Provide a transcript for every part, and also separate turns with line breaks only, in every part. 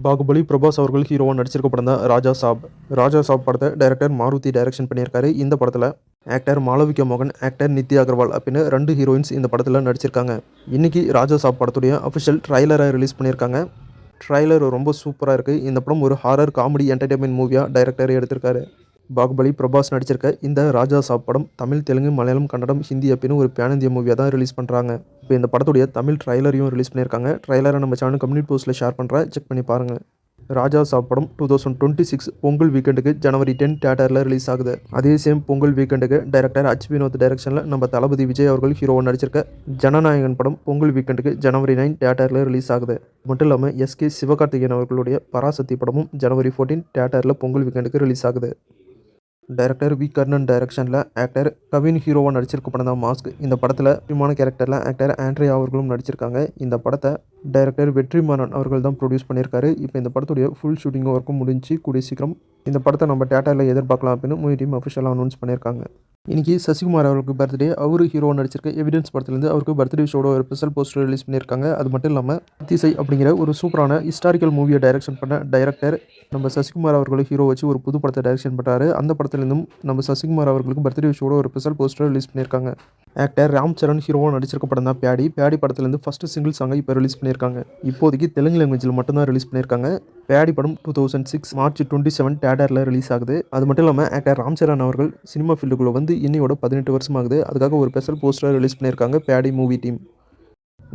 பாகுபலி பிரபாஸ் அவர்கள் ஹீரோவாக நடிச்சிருக்க படம் தான் ராஜா சாப். ராஜா சாப் படத்தை டைரக்டர் மாருதி டைரக்ஷன் பண்ணியிருக்காரு. இந்த படத்தில் ஆக்டர் மாளவிகா மோகன், ஆக்டர் நித்யா அகர்வால் அப்படின்னு 2 ஹீரோயின்ஸ் இந்த படத்தில் நடிச்சிருக்காங்க. இன்னைக்கு ராஜா சாப் படத்துடைய அஃபிஷியல் ட்ரைலரை ரிலீஸ் பண்ணியிருக்காங்க. ட்ரைலர் ரொம்ப சூப்பராக இருக்குது. இந்த படம் ஒரு ஹாரர் காமெடி என்டர்டைன்மெண்ட் மூவியாக டைரக்டர் எடுத்திருக்காரு. பாகுபலி பிரபாஸ் நடிச்சிருக்க இந்த ராஜா சாப் படம் தமிழ், தெலுங்கு, மலையாளம், கன்னடம், ஹிந்தி அப்படின்னு ஒரு பேன் இந்தியா மூவியாக தான் ரிலீஸ் பண்ணுறாங்க. இப்போ இந்த படத்துடைய தமிழ் ட்ரைலரையும் ரிலீஸ் பண்ணியிருக்காங்க. ட்ரைலரை நம்ம சேனல் கம்யூனிட்டி போஸ்ட்டில் ஷேர் பண்ணுறேன், செக் பண்ணி பாருங்கள். ராஜா சாப் படம் 2026 பொங்கல் வீக்கெண்டுக்கு ஜனவரி 10 தியேட்டரில் ரிலீஸ் ஆகுது. அதே சேம் பொங்கல் வீக்கெண்டுக்கு டைரக்டர் H. வினோத் டைரக்ஷனில் நம்ம தளபதி விஜய் அவர்கள் ஹீரோவாக நடிச்சிருக்க ஜனநாயகன் படம் பொங்கல் வீக்கெண்டுக்கு ஜனவரி 9 தியேட்டரில் ரிலீஸ் ஆகுது. மட்டும் இல்லாமல் SK சிவகார்த்திகேயன் அவர்களுடைய பராசக்தி படமும் ஜனவரி 14 தியேட்டரில் பொங்கல் வீக்கெண்டுக்கு ரிலீஸ் ஆகுது. Director V. கர்ணன் டைரக்ஷனில் ஆக்டர் கவின் ஹீரோவாக நடிச்சிருக்க படம் தான் மாஸ்க். இந்த படத்தில் முக்கியமான கேரக்டரில் ஆக்டர் ஆண்ட்ரியா அவர்களும் நடிச்சிருக்காங்க. இந்த படத்தை டைரக்டர் வெற்றிமாறன் அவர்கள் தான் ப்ரொடியூஸ் பண்ணியிருக்காரு. இப்போ இந்த படத்துடைய ஃபுல் ஷூட்டிங் ஒர்க்கும் முடிஞ்சு கூடிய சீக்கிரம் இந்த படத்தை நம்ம தியேட்டரில் எதிர்பார்க்கலாம் அப்படின்னு மூவி டீம் அஃபிஷியலாக அனௌன்ஸ் பண்ணியிருக்காங்க. இன்றைக்கி சசிகுமார் அவர்களுக்கு பர்த்டே. அவர் ஹீரோவாக நடிச்சிருக்க எவிடன்ஸ் படத்துலேருந்து அவருக்கு பர்த்டே ஷோட ஒரு ஸ்பெஷல் போஸ்டர் ரிலீஸ் பண்ணியிருக்காங்க. அது மட்டும் இல்லாமல் திசை அப்படிங்கிற ஒரு சூப்பரான ஹிஸ்டாரிக்கல் மூவியை டைரக்ஷன் பண்ண டைரக்டர் நம்ம சசிகுமார் அவர்கள் ஹீரோ வச்சு ஒரு புது படத்தை டைரக்ஷன் பண்ணுறாரு. அந்த படத்துலேருந்தும் நம்ம சசிகுமார் அவர்களுக்கு பர்த்டே ஷோட ஒரு ஸ்பெஷல் போஸ்டர் ரிலீஸ் பண்ணியிருக்காங்க. ஆக்டர் ராம் சரண் ஹீரோவாக நடிச்சிருக்க படம் தான் பேடி. பேடி படத்துலேருந்து ஃபஸ்ட்டு சிங்கிள் சாங்கை இப்போ ரிலீஸ் பண்ணியிருக்காங்க. இப்போதைக்கு தெலுங்கு லாங்குவேஜில் மட்டும்தான் ரிலீஸ் பண்ணியிருக்காங்க. பேடி படம் 2006 மார்ச் 27 தியேட்டரில் ரிலீஸ் ஆகுது. அது மட்டும் இல்லாமல் ஆக்டர் ராம் சரண் அவர்கள் சினிமா ஃபீல்டுக்குள்ளே வந்து இன்னையோட 18 வருஷம் ஆகுது. அதுக்காக ஒரு ஸ்பெஷல் போஸ்டர் ரிலீஸ் பண்ணியிருக்காங்க பேடி மூவி டீம்.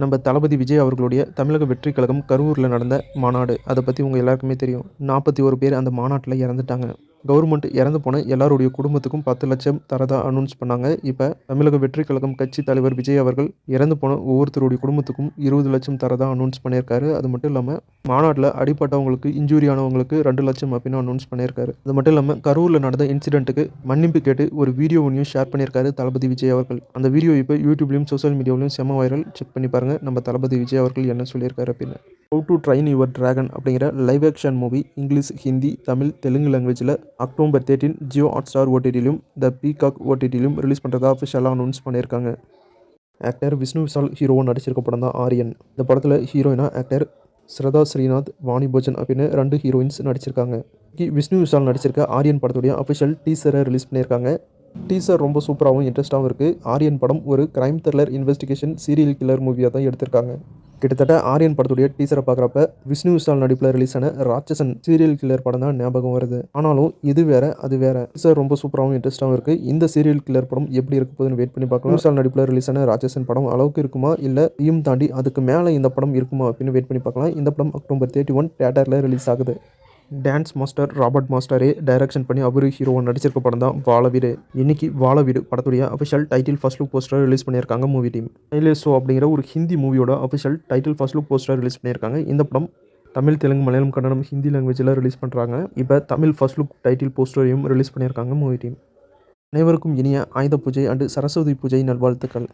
நம்ம தளபதி விஜய் அவர்களுடைய தமிழக வெற்றி கழகம் கரூரில் நடந்த மாநாடு, அதை பற்றி உங்கள் எல்லாருக்குமே தெரியும். 41 பேர் அந்த மாநாட்டில் இறந்துட்டாங்க. கவர்மெண்ட் இறந்து போன எல்லாருடைய குடும்பத்துக்கும் 10 லட்சம் தரதா அனௌன்ஸ் பண்ணாங்க. இப்போ தமிழக வெற்றி கழகம் கட்சி தலைவர் விஜய் அவர்கள் இறந்து போன ஒவ்வொருத்தருடைய குடும்பத்துக்கும் 20 லட்சம் தரதா அனௌன்ஸ் பண்ணியிருக்காரு. அது மட்டும் இல்லாமல் மாநாட்டில் அடிப்பட்டவங்களுக்கு, இன்ஜூரி ஆனவங்களுக்கு 2 லட்சம் அப்படின்னு அனௌன்ஸ் பண்ணியிருக்காரு. அது மட்டும் இல்லாமல் கரூரில் நடந்த இன்சிடென்ட்டுக்கு மன்னிப்பு கேட்டு ஒரு வீடியோ ஒன்றையும் ஷேர் பண்ணியிருக்காரு தளபதி விஜய் அவர்கள். அந்த வீடியோ இப்போ யூடியூப்லையும் சோஷியல் மீடியாவிலையும் செம வைரல். செக் பண்ணி பாருங்கள் நம்ம தளபதி விஜய் அவர்கள் என்ன சொல்லியிருக்காரு அப்படின்னு. How to train your dragon அப்படிங்கிற live action movie English, Hindi, Tamil, Telugu லாங்குவேஜில் அக்டோபர் 13 ஜியோ ஹாட்ஸ்டார் OTTலையும் த பீகாக் OTTலையும் ரிலீஸ் பண்ணுறதா அஃபிஷியலாக அனௌன்ஸ் பண்ணியிருக்காங்க. ஆக்டர் விஷ்ணு விஷால் ஹீரோவாக நடிச்சிருக்க படம் தான் ஆரியன். இந்த படத்தில் ஹீரோயினாக ஆக்டர் ஸ்ரதா ஸ்ரீநாத், வாணி போஜன் அப்படின்னு 2 ஹீரோயின்ஸ் நடிச்சிருக்காங்க. விஷ்ணு விஷால் நடிச்சிருக்க ஆரியன் படத்துடைய அஃபிஷியல் டீசரை ரிலீஸ் பண்ணியிருக்காங்க. டீசர் ரொம்ப சூப்பராகவும் இன்ட்ரெஸ்ட்டாகவும் இருக்குது. ஆரியன் படம் ஒரு crime thriller investigation serial killer மூவியாக தான் எடுத்திருக்காங்க. கிட்டத்தட்ட ஆரியன் படத்துடைய டீசரை பார்க்குறப்ப விஷ்ணு விஷால் நடிப்பில் ரிலீஸ் ஆன ராட்சசன் சீரியல் கில்லர் படம் தான் ஞாபகம் வருது. ஆனாலும் இது வேற அது வேற. டீசர் ரொம்ப சூப்பராகவும் இன்ட்ரெஸ்ட்டாகவும் இருக்குது. இந்த சீரியல் கில்லர் படம் எப்படி இருக்க போகுதுன்னு வெயிட் பண்ணி பார்க்கலாம். விஷால் நடிப்பில் ரிலீஸ் ஆன ராட்சசன் படம் அளவுக்கு இருக்குமா, இல்லை இதையும் தாண்டி அதுக்கு மேலே இந்த படம் இருக்குமா அப்படின்னு வெயிட் பண்ணி பார்க்கலாம். இந்த படம் அக்டோபர் 31 தியேட்டரில் ரிலீஸ் ஆகுது. டான்ஸ் மாஸ்டர் ராபர்ட் மாஸ்டரே டைரக்ஷன் பண்ணி அவர் ஹீரோவாக நடிச்சிருக்க படம் தான் வாழவீடு. இன்னைக்கு வாழவீடு படத்துடைய official title first look poster release பண்ணியிருக்காங்க மூவி டீம். ஷோ அப்படிங்கிற ஒரு ஹிந்தி மூவியோட official title first look poster release பண்ணியிருக்காங்க. இந்த படம் தமிழ், தெலுங்கு, மலையாளம், கன்னடம், ஹிந்தி லாங்குவேஜில் ரிலீஸ் பண்ணுறாங்க. இப்போ தமிழ் ஃபர்ஸ்ட் லுக் டைட்டில் போஸ்டரையும் ரிலீஸ் பண்ணியிருக்காங்க மூவி டீம். அனைவருக்கும் இனிய ஆயுத பூஜை அண்டு சரஸ்வதி பூஜை நல்வாழ்த்துக்கள்.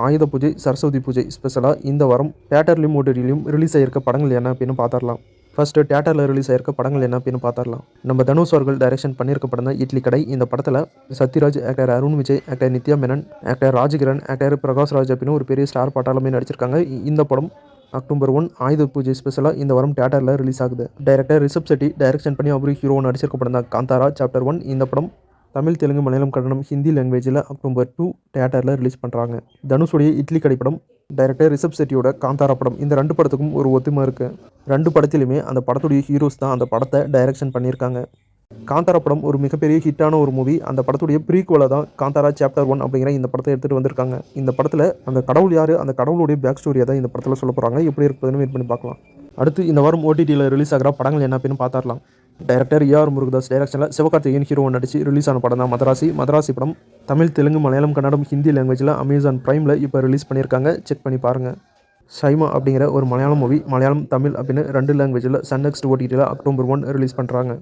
ஆயுத பூஜை, சரஸ்வதி பூஜை ஸ்பெஷலாக இந்த வாரம் தியேட்டர்லையும் OTTலையும் ரிலீஸ் ஆகியிருக்க படங்கள் என்ன அப்படின்னு பார்த்துடலாம். ஃபர்ஸ்ட்டு தியேட்டரில் ரிலீஸ் ஆகிருக்க படங்கள் என்ன அப்படின்னு பார்த்துடலாம். நம்ம தனுஷ் அவர்கள் டைரக்ஷன் பண்ணியிருக்க படம் தான் இட்லி கடை. இந்த படத்தில் Sathyaraj, actor Arun Vijay, actor Nithya Menen, actor Rajkiran, actor Prakash Raj அப்படின்னு ஒரு பெரிய ஸ்டார் பட்டாளமே நடிச்சிருக்காங்க. இந்த படம் அக்டோபர் 1 ஆயுத பூஜை ஸ்பெஷலாக இந்த வாரம் தியேட்டரில் ரிலீஸ் ஆகுது. டைரக்டர் ரிஷப் செட்டி டைரக்ஷன் பண்ணி அவரு ஹீரோவாக நடிச்சிருக்க படம் தான் காந்தாரா சாப்டர் 1. இந்த படம் தமிழ், தெலுங்கு, மலையாளம், கன்னடம், ஹிந்தி லாங்குவேஜில் அக்டோபர் 2 தியேட்டரில் ரிலீஸ் பண்ணுறாங்க. தனுஷுடைய இட்லி கடை படம், டைரக்டர் ரிஷப் செட்டியோட காந்தாரா படம், இந்த 2 படத்துக்கும் ஒரு ஒத்துமை இருக்குது. 2 படத்திலுமே அந்த படத்துடைய ஹீரோஸ் தான் அந்த படத்தை டைரக்ஷன் பண்ணியிருக்காங்க. காந்தாரா படம் ஒரு மிகப்பெரிய ஹிட்டான ஒரு மூவி. அந்த படத்துடைய ப்ரீக்வலாக தான் காந்தாரா சாப்டர் 1 அப்படிங்கிற இந்த படத்தை எடுத்துகிட்டு வந்திருக்காங்க. இந்த படத்தில் அந்த கடவுள் யார், அந்த கடவுளுடைய பேக் ஸ்டோரியை தான் இந்த படத்தில் சொல்ல போகிறாங்க. எப்படி இருக்குதுன்னு வெயிட் பண்ணி பார்க்கலாம். அடுத்து இந்த வாரம் OTTயில் ரிலீஸ் ஆகிற படங்கள் என்ன அப்படின்னு பார்த்துடலாம். டைரக்டர் AR முருகதாஸ் டைரக்ஷனில் சிவகார்த்திகேயன் ஹீரோவாக நடிச்சு ரிலீஸ் ஆன படம் தான் மதராசி. மதராசி படம் தமிழ், தெலுங்கு, மலையாளம், கன்னடம், ஹிந்தி லாங்குவேஜில் அமேசான் பிரைமில் இப்போ ரிலீஸ் பண்ணியிருக்காங்க. செக் பண்ணி பாருங்கள். சைமா அப்படிங்கிற ஒரு மலையாளம் மூவி மலையாளம், தமிழ் அப்படின்னு 2 லாங்குவேஜில் சன் நெக்ஸ்ட் OTTயில் அக்டோபர் 1 ரிலீஸ் பண்ணுறாங்க.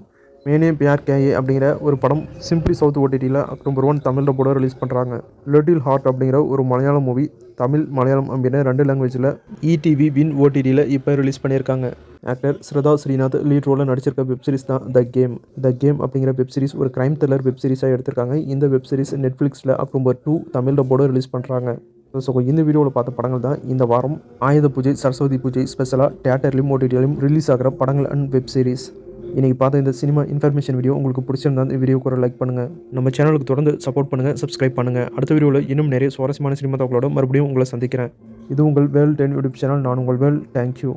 மேனே பியார் கேஏ அப்படிங்கிற ஒரு படம் சிம்பிளி சவுத் OTTயில் அக்டோபர் 1 தமிழில் கூட ரிலீஸ் பண்ணுறாங்க. லிட்டில் ஹார்ட் அப்படிங்கிற ஒரு மலையாளம் மூவி தமிழ், மலையாளம் அப்படின்னு 2 லாங்குவேஜில் ETV வின் OTTயில் இப்போ ரிலீஸ் பண்ணியிருக்காங்க. ஆக்டர் ஸ்ரதா ஸ்ரீநாத் லீட் ரோலில் நடிச்சிருக்க வெப்சீரிஸ் தான் த கேம். த கேம் அப்படிங்கிற வெப்சீரிஸ் ஒரு கிரைம் த்ரில்லர் வெப்சீரிஸாக எடுத்திருக்காங்க. இந்த வெப்சீரிஸ் நெட்ஃப்ளிக்ஸில் அக்டோபர் 2 தமிழில் கூட ரிலீஸ் பண்ணுறாங்க. ஸோ இந்த வீடியோவில் பார்த்த படங்கள் தான் இந்த வாரம் ஆயுத பூஜை, சரஸ்வதி பூஜை ஸ்பெஷலாக தியேட்டர்லையும் ஓடிடிலையும் ரிலீஸ் ஆகிற படங்கள் அண்ட் வெப் சீரிஸ். இன்றைக்கி பார்த்த இந்த சினிமா இன்ஃபர்மேஷன் வீடியோ உங்களுக்கு பிடிச்சிருந்தா இந்த வீடியோக்கு ஒரு லைக் பண்ணுங்கள். நம்ம சேனலுக்கு தொடர்ந்து சப்போர்ட் பண்ணுங்கள், சப்ஸ்கிரைப் பண்ணுங்கள். அடுத்த வீடியோவில் இன்னும் நிறைய சுவாரஸ்யமான சினிமா தகவலோட மறுபடியும் உங்களை சந்திக்கிறேன். இது உங்கள் வேல் 10 யூடியூப் சேனல். நான் உங்கள் வேல். தேங்க்யூ.